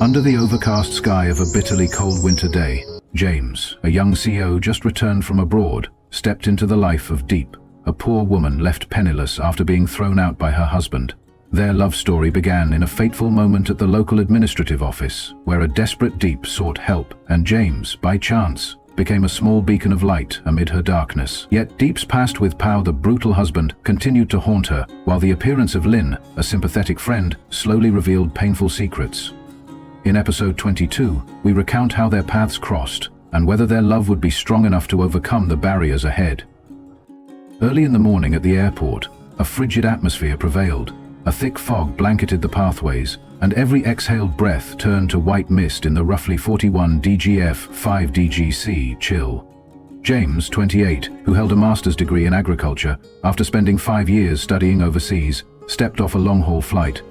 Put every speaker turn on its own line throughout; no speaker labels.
Under the overcast sky of a bitterly cold winter day, James, a young CO just returned from abroad, stepped into the life of Diep, a poor woman left penniless after being thrown out by her husband. Their love story began in a fateful moment at the local administrative office, where a desperate Diep sought help, and James, by chance, became a small beacon of light amid her darkness. Yet Diep's past with Pau, the brutal husband, continued to haunt her, while the appearance of Lin, a sympathetic friend, slowly revealed painful secrets. In episode 22, we recount how their paths crossed, and whether their love would be strong enough to overcome the barriers ahead. Early in the morning at the airport, a frigid atmosphere prevailed. A thick fog blanketed the pathways, and every exhaled breath turned to white mist in the roughly 41 DGF 5 DGC chill. James, 28, who held a master's degree in agriculture after spending 5 years studying overseas, stepped off a long-haul flight.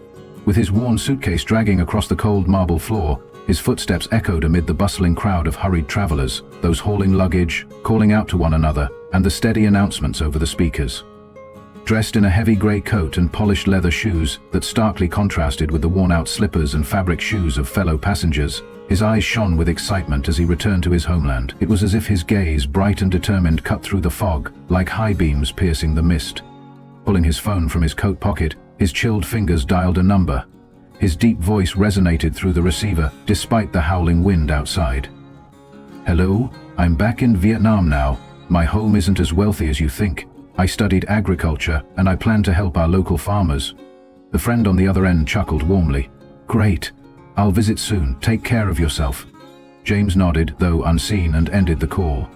With his worn suitcase dragging across the cold marble floor, his footsteps echoed amid the bustling crowd of hurried travelers, those hauling luggage, calling out to one another, and the steady announcements over the speakers. Dressed in a heavy grey coat and polished leather shoes that starkly contrasted with the worn-out slippers and fabric shoes of fellow passengers, his eyes shone with excitement as he returned to his homeland. It was as if his gaze, bright and determined, cut through the fog, like high beams piercing the mist. Pulling his phone from his coat pocket, his chilled fingers dialed a number. His deep voice resonated through the receiver, despite the howling wind outside. "Hello, I'm back in Vietnam now. My home isn't as wealthy as you think. I studied agriculture, and I plan to help our local farmers." The friend on the other end chuckled warmly. "Great. I'll visit soon. Take care of yourself." James nodded, though unseen, and ended the call.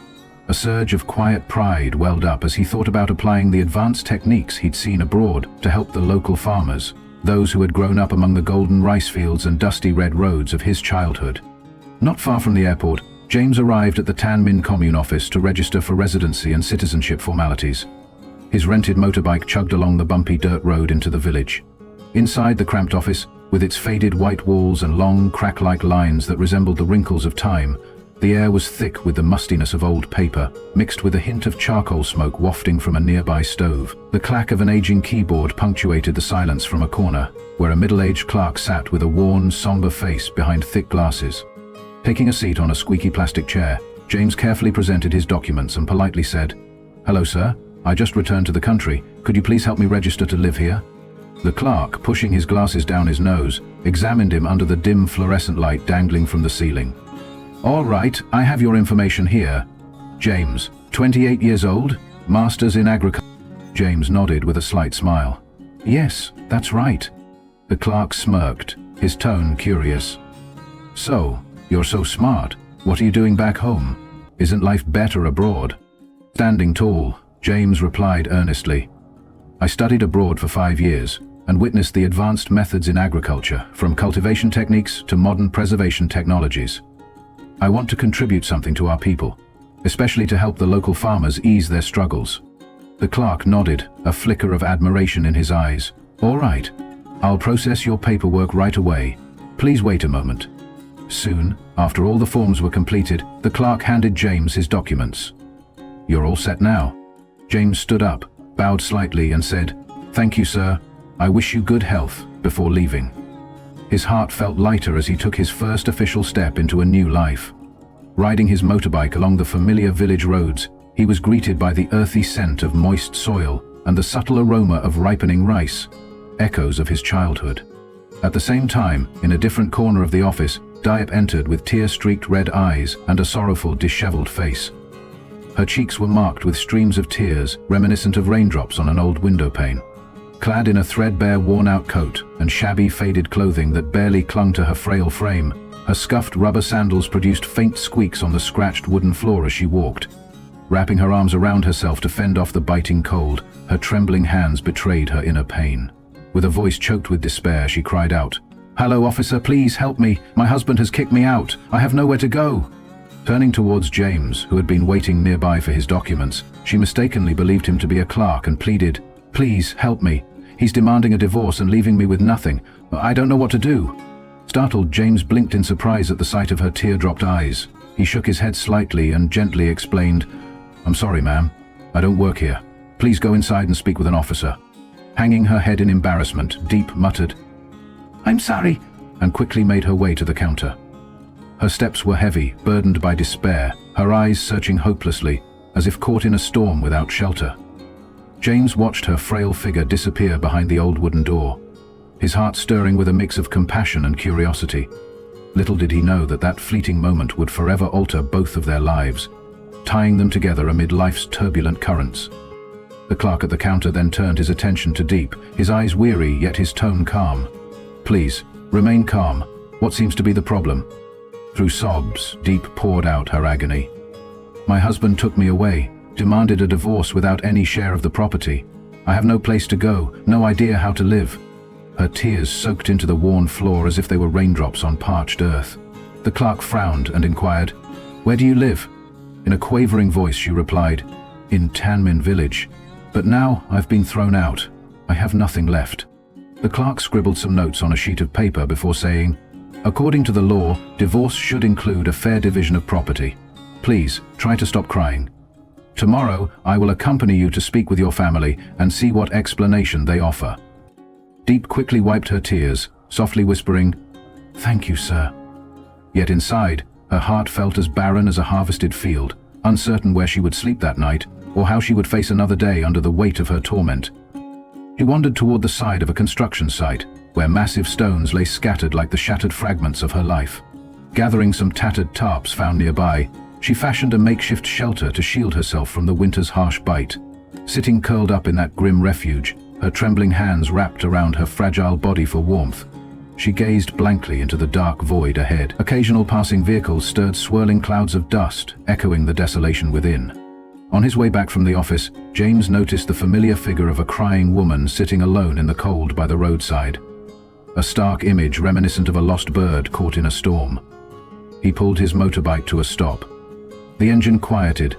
A surge of quiet pride welled up as he thought about applying the advanced techniques he'd seen abroad to help the local farmers, those who had grown up among the golden rice fields and dusty red roads of his childhood. Not far from the airport, James arrived at the Tan Minh commune office to register for residency and citizenship formalities. His rented motorbike chugged along the bumpy dirt road into the village. Inside the cramped office, with its faded white walls and long, crack-like lines that resembled the wrinkles of time, the air was thick with the mustiness of old paper, mixed with a hint of charcoal smoke wafting from a nearby stove. The clack of an aging keyboard punctuated the silence from a corner, where a middle-aged clerk sat with a worn, somber face behind thick glasses. Taking a seat on a squeaky plastic chair, James carefully presented his documents and politely said, "Hello, sir. I just returned to the country. Could you please help me register to live here?" The clerk, pushing his glasses down his nose, examined him under the dim fluorescent light dangling from the ceiling. "All right, I have your information here. James, 28 years old, Masters in Agriculture." James nodded with a slight smile. "Yes, that's right." The clerk smirked, his tone curious. "So, you're so smart. What are you doing back home? Isn't life better abroad?" Standing tall, James replied earnestly, "I studied abroad for 5 years and witnessed the advanced methods in agriculture, from cultivation techniques to modern preservation technologies. I want to contribute something to our people, especially to help the local farmers ease their struggles." The clerk nodded, a flicker of admiration in his eyes. "All right, I'll process your paperwork right away. Please wait a moment." Soon, after all the forms were completed, the clerk handed James his documents. "You're all set now." James stood up, bowed slightly, and said, "Thank you, sir. I wish you good health," before leaving. His heart felt lighter as he took his first official step into a new life. Riding his motorbike along the familiar village roads, he was greeted by the earthy scent of moist soil and the subtle aroma of ripening rice, echoes of his childhood. At the same time, in a different corner of the office, Diep entered with tear-streaked red eyes and a sorrowful, disheveled face. Her cheeks were marked with streams of tears, reminiscent of raindrops on an old window pane. Clad in a threadbare, worn-out coat and shabby, faded clothing that barely clung to her frail frame, her scuffed rubber sandals produced faint squeaks on the scratched wooden floor as she walked. Wrapping her arms around herself to fend off the biting cold, her trembling hands betrayed her inner pain. With a voice choked with despair, she cried out, "Hello, officer, please help me. My husband has kicked me out. I have nowhere to go." Turning towards James, who had been waiting nearby for his documents, she mistakenly believed him to be a clerk and pleaded, "Please, help me. He's demanding a divorce and leaving me with nothing. I don't know what to do." Startled, James blinked in surprise at the sight of her tear-dropped eyes. He shook his head slightly and gently explained, "I'm sorry, ma'am. I don't work here. Please go inside and speak with an officer." Hanging her head in embarrassment, Diep muttered, "I'm sorry," and quickly made her way to the counter. Her steps were heavy, burdened by despair, her eyes searching hopelessly, as if caught in a storm without shelter. James watched her frail figure disappear behind the old wooden door, his heart stirring with a mix of compassion and curiosity. Little did he know that that fleeting moment would forever alter both of their lives, tying them together amid life's turbulent currents. The clerk at the counter then turned his attention to Diep, his eyes weary yet his tone calm. "Please, remain calm. What seems to be the problem?" Through sobs, Diep poured out her agony. "My husband took me away, demanded a divorce without any share of the property. I have no place to go, no idea how to live." Her tears soaked into the worn floor as if they were raindrops on parched earth. The clerk frowned and inquired, "Where do you live?" In a quavering voice she replied, "In Tanmin village. But now I've been thrown out. I have nothing left." The clerk scribbled some notes on a sheet of paper before saying, "According to the law, divorce should include a fair division of property. Please, try to stop crying. Tomorrow, I will accompany you to speak with your family and see what explanation they offer." Diep quickly wiped her tears, softly whispering, "Thank you, sir." Yet inside, her heart felt as barren as a harvested field, uncertain where she would sleep that night, or how she would face another day under the weight of her torment. She wandered toward the side of a construction site, where massive stones lay scattered like the shattered fragments of her life. Gathering some tattered tarps found nearby, she fashioned a makeshift shelter to shield herself from the winter's harsh bite. Sitting curled up in that grim refuge, her trembling hands wrapped around her fragile body for warmth, she gazed blankly into the dark void ahead. Occasional passing vehicles stirred swirling clouds of dust, echoing the desolation within. On his way back from the office, James noticed the familiar figure of a crying woman sitting alone in the cold by the roadside. A stark image reminiscent of a lost bird caught in a storm. He pulled his motorbike to a stop. The engine quieted,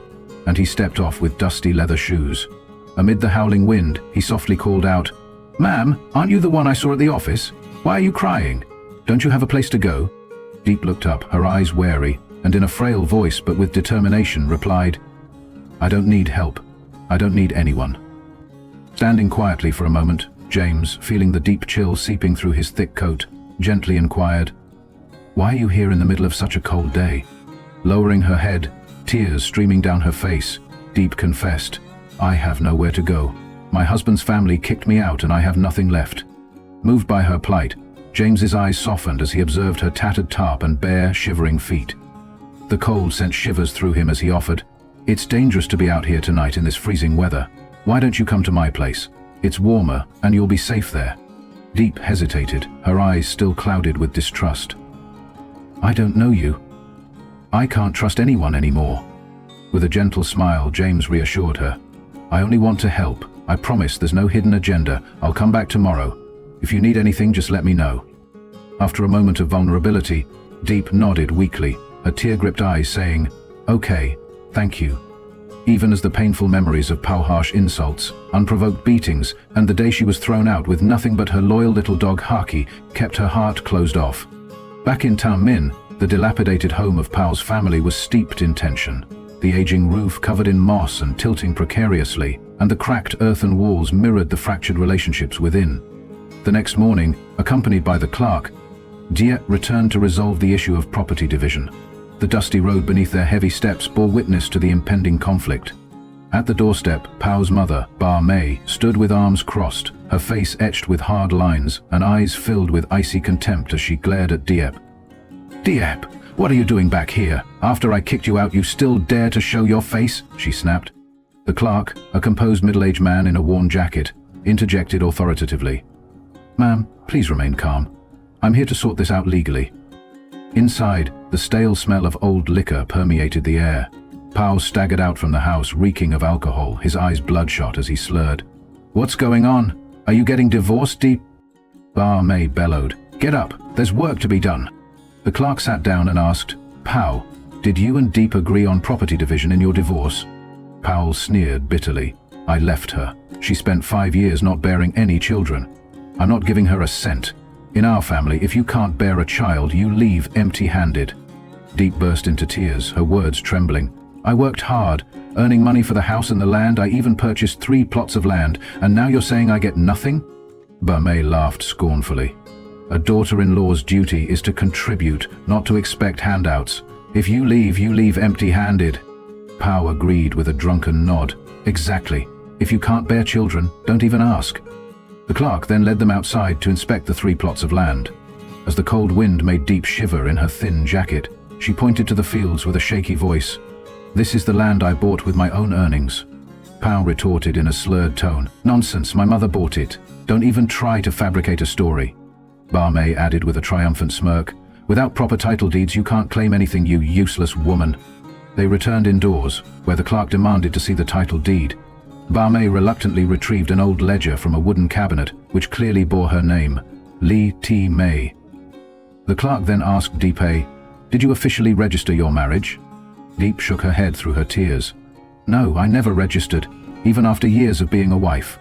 and he stepped off with dusty leather shoes. Amid the howling wind, he softly called out, "Ma'am, aren't you the one I saw at the office? Why are you crying? Don't you have a place to go?" Diep looked up, her eyes wary, and in a frail voice but with determination replied, "I don't need help. I don't need anyone." Standing quietly for a moment, James, feeling the deep chill seeping through his thick coat, gently inquired, "Why are you here in the middle of such a cold day?" Lowering her head, tears streaming down her face, Diep confessed, "I have nowhere to go. My husband's family kicked me out and I have nothing left." Moved by her plight, James's eyes softened as he observed her tattered tarp and bare, shivering feet. The cold sent shivers through him as he offered, "It's dangerous to be out here tonight in this freezing weather. Why don't you come to my place? It's warmer and you'll be safe there." Diep hesitated, her eyes still clouded with distrust. "I don't know you. I can't trust anyone anymore." With a gentle smile, James reassured her, "I only want to help. I promise there's no hidden agenda. I'll come back tomorrow. If you need anything, just let me know." After a moment of vulnerability, Diep nodded weakly, her tear-gripped eyes saying, "Okay, thank you." Even as the painful memories of harsh insults, unprovoked beatings, and the day she was thrown out with nothing but her loyal little dog Haki kept her heart closed off. Back in Tanmin, the dilapidated home of Pao's family was steeped in tension. The aging roof covered in moss and tilting precariously, and the cracked earthen walls mirrored the fractured relationships within. The next morning, accompanied by the clerk, Diep returned to resolve the issue of property division. The dusty road beneath their heavy steps bore witness to the impending conflict. At the doorstep, Pao's mother, Ba Mei, stood with arms crossed, her face etched with hard lines and eyes filled with icy contempt as she glared at Diep. "Diep, what are you doing back here? After I kicked you out, you still dare to show your face?" she snapped. The clerk, a composed middle-aged man in a worn jacket, interjected authoritatively, "Ma'am, please remain calm. I'm here to sort this out legally." Inside, the stale smell of old liquor permeated the air. Pao staggered out from the house, reeking of alcohol, his eyes bloodshot as he slurred. "What's going on? Are you getting divorced, Diep?" Ba Mei bellowed, "Get up, there's work to be done." The clerk sat down and asked, "Pao, did you and Diep agree on property division in your divorce?" Pao sneered bitterly. "I left her. She spent 5 years not bearing any children. I'm not giving her a cent. In our family, if you can't bear a child, you leave empty-handed." Diep burst into tears, her words trembling. "I worked hard, earning money for the house and the land. I even purchased 3 plots of land, and now you're saying I get nothing?" Ba Mei laughed scornfully. A daughter-in-law's duty is to contribute, not to expect handouts. If you leave empty-handed. Pao agreed with a drunken nod. Exactly. If you can't bear children, don't even ask. The clerk then led them outside to inspect the 3 plots of land. As the cold wind made Diep shiver in her thin jacket, she pointed to the fields with a shaky voice. "This is the land I bought with my own earnings." Pao retorted in a slurred tone. "Nonsense, my mother bought it. Don't even try to fabricate a story." Ba Mei added with a triumphant smirk. "Without proper title deeds, you can't claim anything, you useless woman." They returned indoors, where the clerk demanded to see the title deed. Ba Mei reluctantly retrieved an old ledger from a wooden cabinet, which clearly bore her name, Li Ti Mei. The clerk then asked Diep, "Did you officially register your marriage?" Diep shook her head through her tears. "No, I never registered, even after years of being a wife."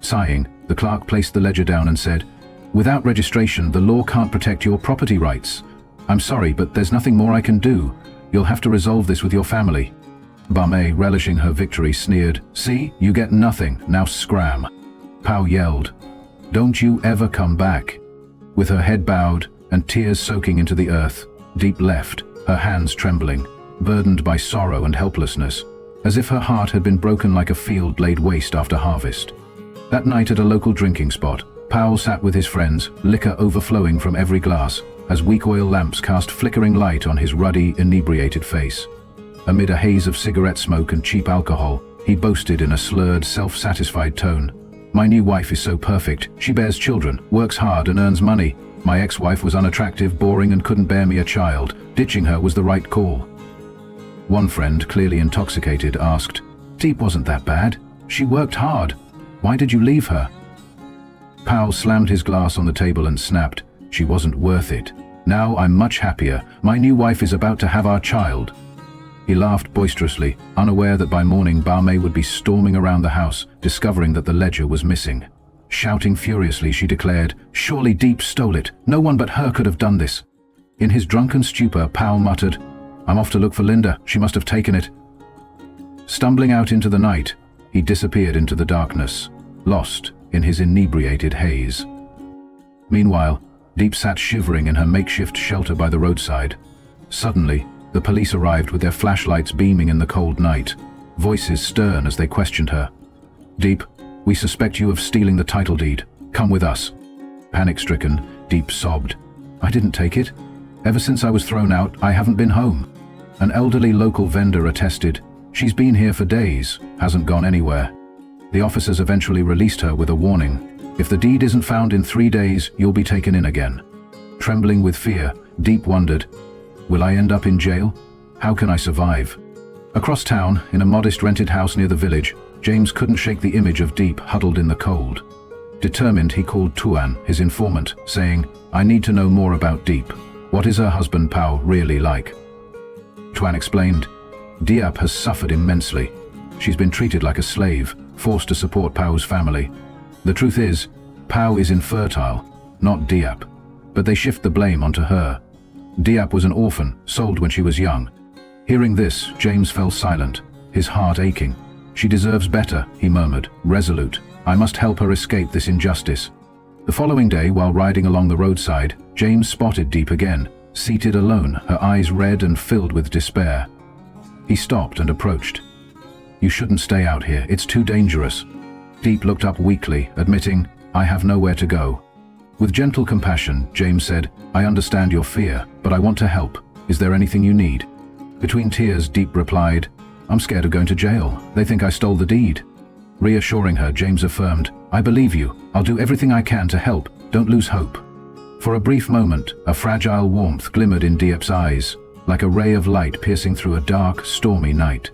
Sighing, the clerk placed the ledger down and said, "Without registration, the law can't protect your property rights. I'm sorry, but there's nothing more I can do. You'll have to resolve this with your family." Ba Mei, relishing her victory, sneered, "See, you get nothing, now scram." Pao yelled, "Don't you ever come back." With her head bowed and tears soaking into the earth, Diep left, her hands trembling, burdened by sorrow and helplessness, as if her heart had been broken like a field laid waste after harvest. That night at a local drinking spot, Pao sat with his friends, liquor overflowing from every glass, as weak oil lamps cast flickering light on his ruddy, inebriated face. Amid a haze of cigarette smoke and cheap alcohol, he boasted in a slurred, self-satisfied tone, "My new wife is so perfect. She bears children, works hard and earns money. My ex-wife was unattractive, boring and couldn't bear me a child. Ditching her was the right call." One friend, clearly intoxicated, asked, "Diep wasn't that bad. She worked hard. Why did you leave her?" Pao slammed his glass on the table and snapped, "She wasn't worth it. Now I'm much happier. My new wife is about to have our child." He laughed boisterously, unaware that by morning Ba Mei would be storming around the house, discovering that the ledger was missing. Shouting furiously, she declared, "Surely Diep stole it. No one but her could have done this." In his drunken stupor, Pao muttered, "I'm off to look for Linda. She must have taken it." Stumbling out into the night, he disappeared into the darkness, lost in his inebriated haze. Meanwhile, Diep sat shivering in her makeshift shelter by the roadside. Suddenly, the police arrived with their flashlights beaming in the cold night, voices stern as they questioned her. "Diep, we suspect you of stealing the title deed. Come with us." Panic-stricken, Diep sobbed, "I didn't take it. Ever since I was thrown out, I haven't been home." An elderly local vendor attested, "She's been here for days, hasn't gone anywhere." The officers eventually released her with a warning, "If the deed isn't found in 3 days, you'll be taken in again." Trembling with fear, Diep wondered, "Will I end up in jail? How can I survive?" Across town, in a modest rented house near the village, James couldn't shake the image of Diep huddled in the cold. Determined, he called Tuan, his informant, saying, "I need to know more about Diep. What is her husband Pao really like?" Tuan explained, "Diep has suffered immensely. She's been treated like a slave, forced to support Pao's family. The truth is, Pao is infertile, not Diep, but they shift the blame onto her. Diep was an orphan, sold when she was young." Hearing this, James fell silent, his heart aching. "She deserves better," he murmured, resolute. "I must help her escape this injustice." The following day, while riding along the roadside, James spotted Diep again, seated alone, her eyes red and filled with despair. He stopped and approached. "You shouldn't stay out here, it's too dangerous." Diep looked up weakly, admitting, "I have nowhere to go." With gentle compassion, James said, "I understand your fear, but I want to help. Is there anything you need?" Between tears, Diep replied, "I'm scared of going to jail. They think I stole the deed." Reassuring her, James affirmed, "I believe you. I'll do everything I can to help. Don't lose hope." For a brief moment, a fragile warmth glimmered in Diep's eyes, like a ray of light piercing through a dark, stormy night.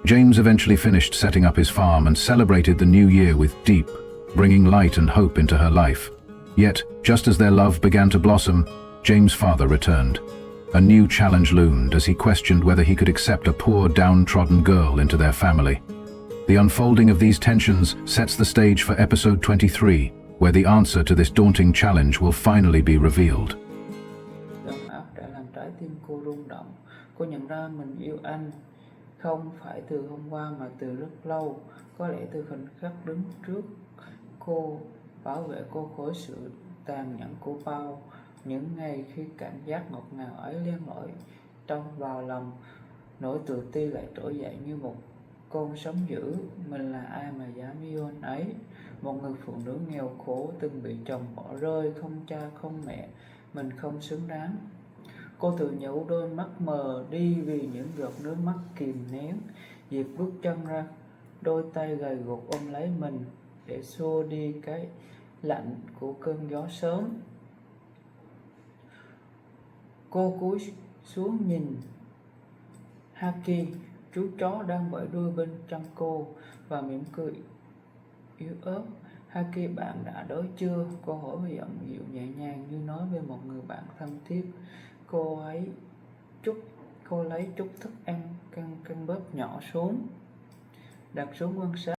James eventually finished setting up his farm and celebrated the new year with Diep, bringing light and hope into her life. Yet, just as their love began to blossom, James' father returned. A new challenge loomed as he questioned whether he could accept a poor, downtrodden girl into their family. The unfolding of these tensions sets the stage for episode 23, where the answer to this daunting challenge will finally be revealed.
Ấm áp đã làm trái tim cô rung động. Cô nhận ra mình yêu anh, không phải từ hôm qua mà từ rất lâu. Có lẽ từ khoảnh khắc đứng trước cô, bảo vệ cô khỏi sự tàn nhẫn của Paul. Những ngày khi cảm giác ngọt ngào ấy len lỏi trong vào lòng, nỗi tự ti lại trỗi dậy như một con sóng dữ. Mình là ai mà dám yêu anh ấy? Một người phụ nữ nghèo khổ, từng bị chồng bỏ rơi, không cha không mẹ, mình không xứng đáng. Cô tự nhủ, đôi mắt mờ đi vì những giọt nước mắt kìm nén. Diệp bước chân ra, đôi tay gầy guộc ôm lấy mình để xua đi cái lạnh của cơn gió sớm. Cô cúi xuống nhìn Haki, chú chó đang bẫy đuôi bên chân cô, và mỉm cười yếu ớt. Haki, bạn đã đói chưa? Cô hỏi với giọng dịu nhẹ nhàng như nói với một người bạn thân thiết. Cô lấy chút thức ăn căng bóp nhỏ xuống, đặt xuống quan sát.